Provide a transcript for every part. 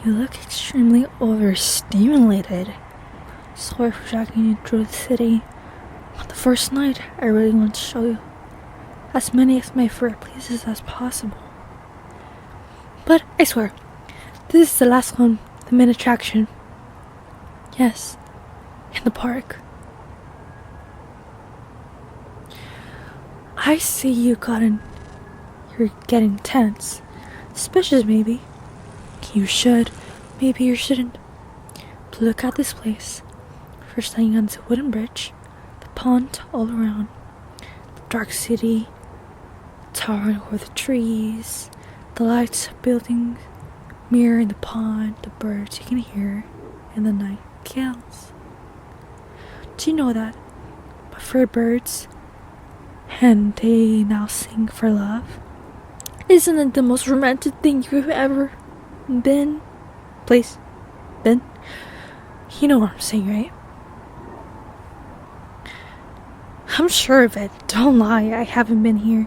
You look extremely overstimulated. Sorry for dragging you through the city. On the first night, I really want to show you as many of my favorite places as possible. But I swear, this is the last one, the main attraction. Yes, in the park. I see you're getting tense. Suspicious, maybe. You should, maybe you shouldn't. But look at this place. First standing on the wooden bridge, the pond all around, the dark city, towering over the trees, the lights building, mirror in the pond, the birds you can hear, and the night gales. Do you know that my favorite birds, and they now sing for love? Isn't it the most romantic thing you've ever been? Been? You know what I'm saying, right? I'm sure of it. Don't lie. I haven't been here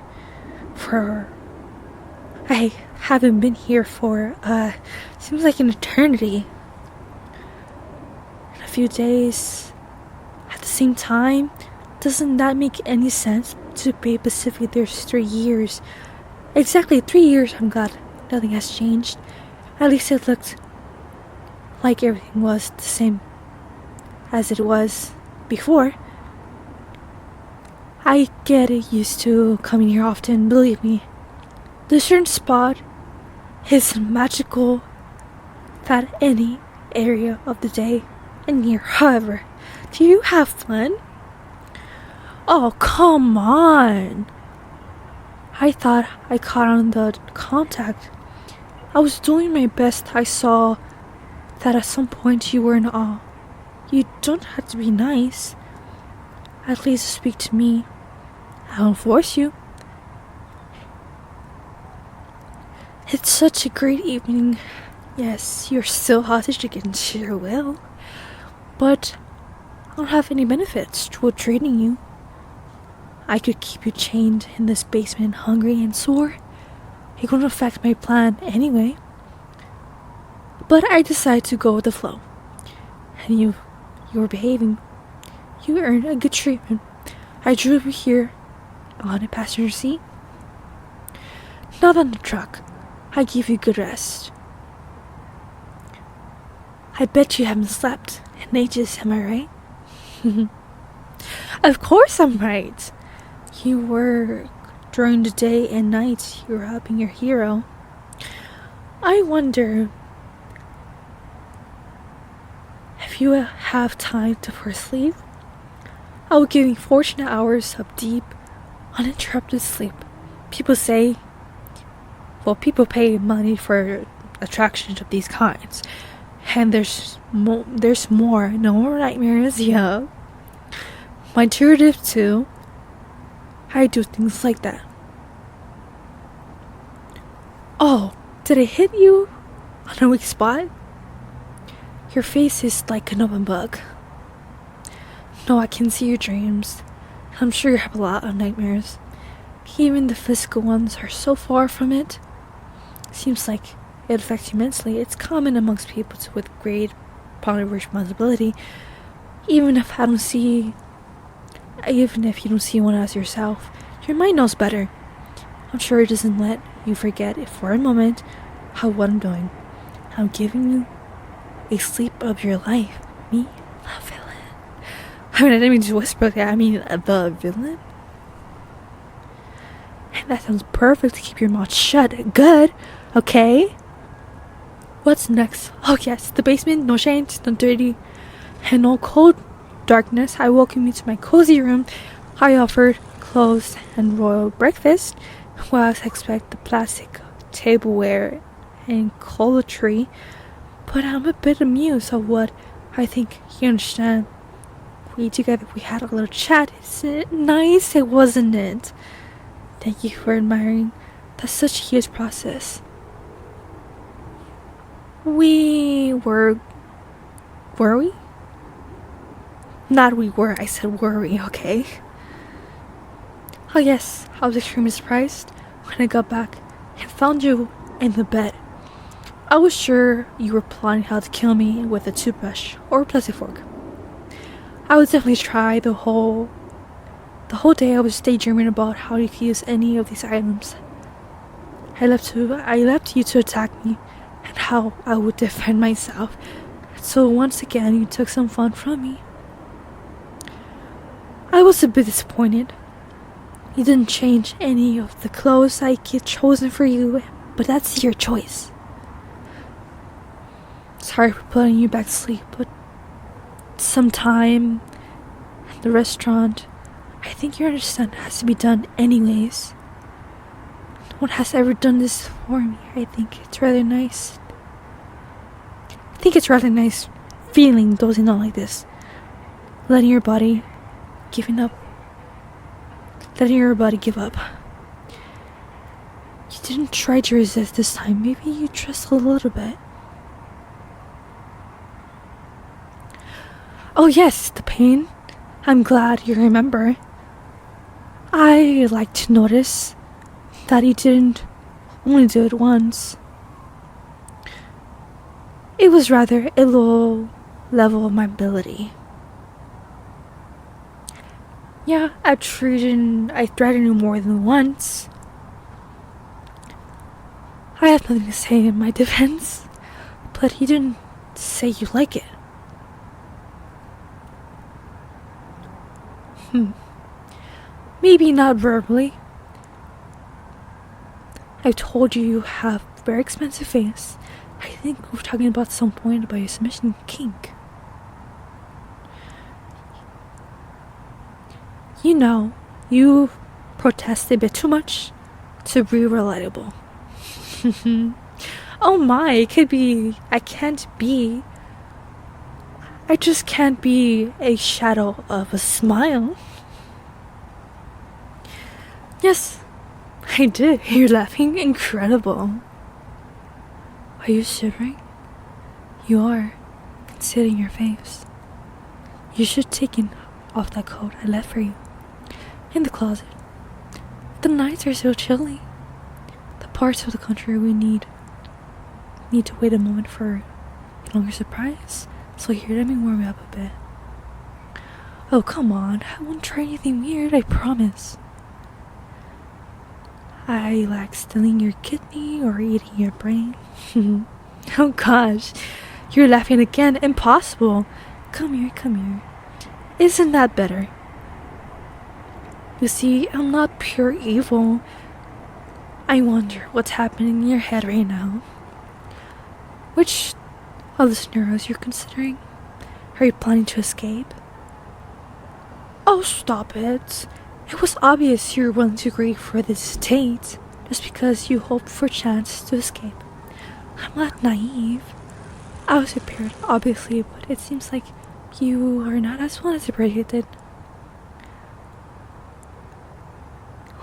for seems like an eternity. In a few days. At the same time, doesn't that make any sense? To be specific, there's 3 years. Exactly 3 years. I'm glad nothing has changed. At least it looked like everything was the same as it was before. I get used to coming here often, believe me. This certain spot is magical at any area of the day and year. However, do you have fun? Oh, come on. I thought I caught on the contact. I was doing my best. I saw that at some point you were in awe. You don't have to be nice. At least speak to me. I won't force you. It's such a great evening. Yes, you're still hostage against your will. But I don't have any benefits toward treating you. I could keep you chained in this basement, hungry and sore. It wouldn't affect my plan anyway. But I decided to go with the flow. And you were behaving. You earned a good treatment. I drove you here on a passenger seat. Not on the truck. I gave you good rest. I bet you haven't slept in ages, am I right? Of course I'm right. You work during the day and night. You're helping your hero. I wonder if you have time for sleep. I will give you 14 hours of deep, uninterrupted sleep. People pay money for attractions of these kinds. And there's more. No more nightmares, yeah. My intuitive too. I do things like that. Oh, did I hit you on a weak spot? Your face is like an open book. No, I can see your dreams. I'm sure you have a lot of nightmares. Even the physical ones are so far from it. Seems like it affects you immensely. It's common amongst people with great positive responsibility. Even if you don't see one as yourself, your mind knows better. I'm sure it doesn't let you forget it for a moment what I'm doing. I'm giving you a sleep of your life. Me, the villain. I didn't mean to whisper that. I mean, the villain. And that sounds perfect to keep your mouth shut. Good. Okay. What's next? Oh yes, the basement. No shades, no dirty, and no cold darkness. I welcome you to my cozy room. I offered clothes and royal breakfast, while I expect the plastic tableware and tree. But I'm a bit amused of what I think you understand. We had a little chat. Isn't it nice? It wasn't it? Thank you for admiring. That's such a huge process. Were we? Not we were, I said were we, okay? Oh yes, I was extremely surprised when I got back and found you in the bed. I was sure you were plotting how to kill me with a toothbrush or a plastic fork. I would definitely try the whole day. I was daydreaming about how you could use any of these items. I left you to attack me and how I would defend myself. So once again, you took some fun from me. I was a bit disappointed. You didn't change any of the clothes I had chosen for you, but that's your choice. Sorry for putting you back to sleep, but sometime at the restaurant, I think you understand it has to be done anyways. No one has ever done this for me. I think it's rather nice feeling dozing on like this. Letting your body give up. You didn't try to resist this time. Maybe you trust a little bit. Oh yes, the pain. I'm glad you remember. I like to notice that you didn't only do it once. It was rather a low level of my ability. Yeah, I threatened you more than once. I have nothing to say in my defense, but you didn't say you like it. Maybe not verbally. I told you you have a very expensive face. I think we're talking about some point about your submission kink. You know, you protest a bit too much to be relatable. Oh my, I just can't be a shadow of a smile. Yes, I did. You're laughing. Incredible. Are you shivering? You are. I can see it in your face. You should take off that coat I left for you in the closet. The nights are so chilly. The parts of the country we need to wait a moment for a longer surprise. So here, let me warm you up a bit. Oh, come on. I won't try anything weird, I promise. I like stealing your kidney or eating your brain. Oh gosh, you're laughing again. Impossible. Come here. Isn't that better? You see, I'm not pure evil. I wonder what's happening in your head right now. Which of the scenarios you're considering? Are you planning to escape? Oh, stop it. It was obvious you were willing to agree for this date just because you hoped for a chance to escape. I'm not naive. I was prepared, obviously, but it seems like you are not as well as I predicted.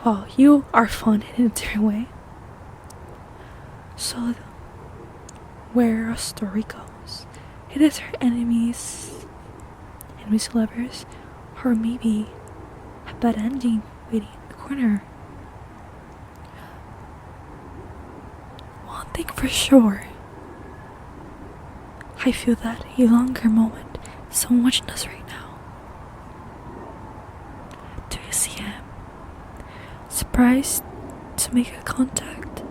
Well, you are fun in a different way. So, where our story goes, it is her enemies lovers, or maybe a bad ending waiting in the corner. One thing for sure, I feel that a longer moment is so much in us right now. Do you see him? Surprised to make a contact?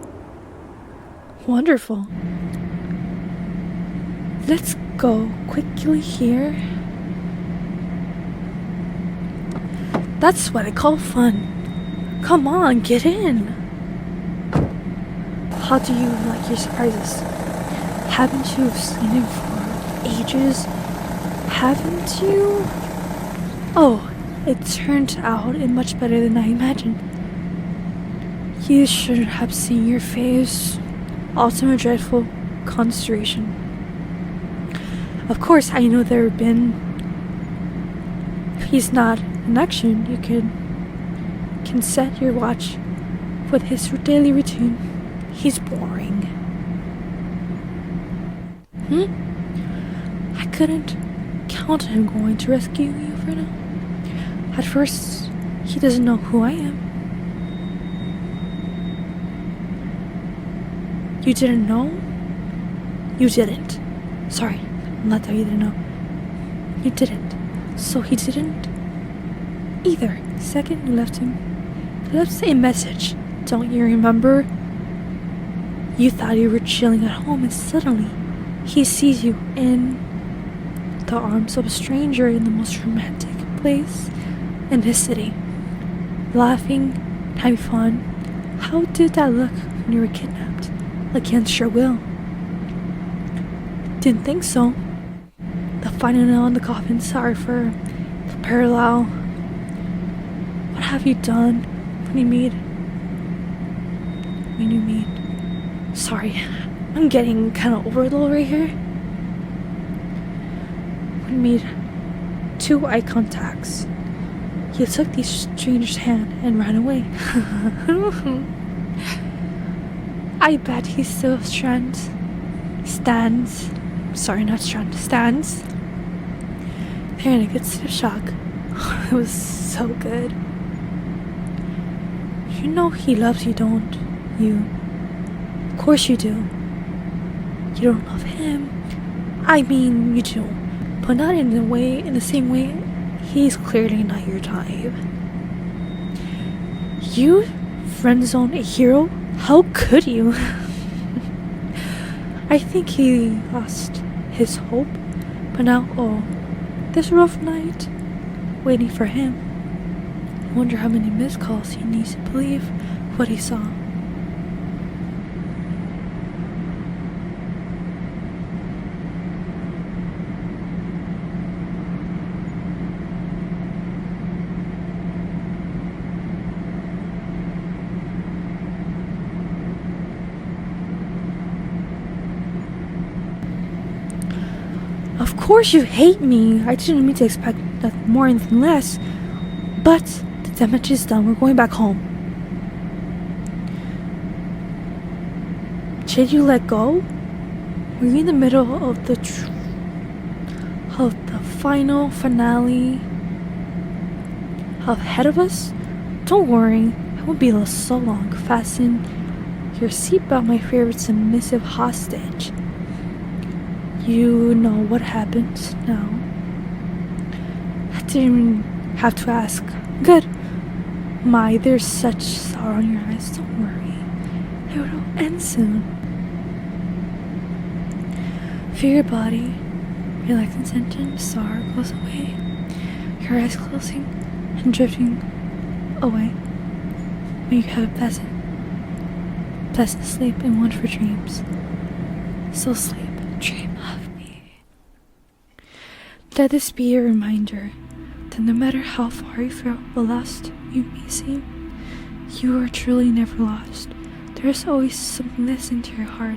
Wonderful. Let's go quickly here. That's what I call fun. Come on, get in. How do you like your surprises? Haven't you seen him for ages? Haven't you? Oh, it turned out much better than I imagined. You should have seen your face. Ultimate dreadful consternation. Of course, I know there have been. If he's not in action, you can set your watch with his daily routine. He's boring. I couldn't count on him going to rescue you for now. At first, he doesn't know who I am. You didn't know? You didn't. Sorry, not that you didn't know. You didn't. So he didn't either. Second, you left a message. Don't you remember? You thought you were chilling at home and suddenly he sees you in the arms of a stranger in the most romantic place in his city. Laughing, having fun. How did that look when you were kidnapped? Against your will? Didn't think so. The final nail in the coffin. Sorry for the parallel. What have you done when you meet? Sorry, I'm getting kind of overload right here. When you made 2 eye contacts, you took the stranger's hand and ran away. I bet he still stands. They're in a good state of shock. It was so good. You know he loves you, don't you? Of course you do. You don't love him. I mean, you do, but not in the same way. He's clearly not your type. You friend zone a hero? How could you? I think he lost his hope, but now, this rough night waiting for him. I wonder how many missed calls he needs to believe what he saw. Of course you hate me. I didn't mean to expect nothing more and less. But the damage is done. We're going back home. Did you let go? Were you in the middle of the final finale ahead of us? Don't worry. I won't be so long. Fasten your seatbelt, my favorite submissive hostage. You know what happens now. I didn't have to ask. Good. My, there's such sorrow in your eyes. Don't worry. It will end soon. Feel your body relaxing, tension, sorrow goes away. Your eyes closing and drifting away. May you have a pleasant sleep and wonderful dreams. So sleep. Dream of me. Let this be a reminder that no matter how far you feel lost you may seem, you are truly never lost. There is always something listening to your heart.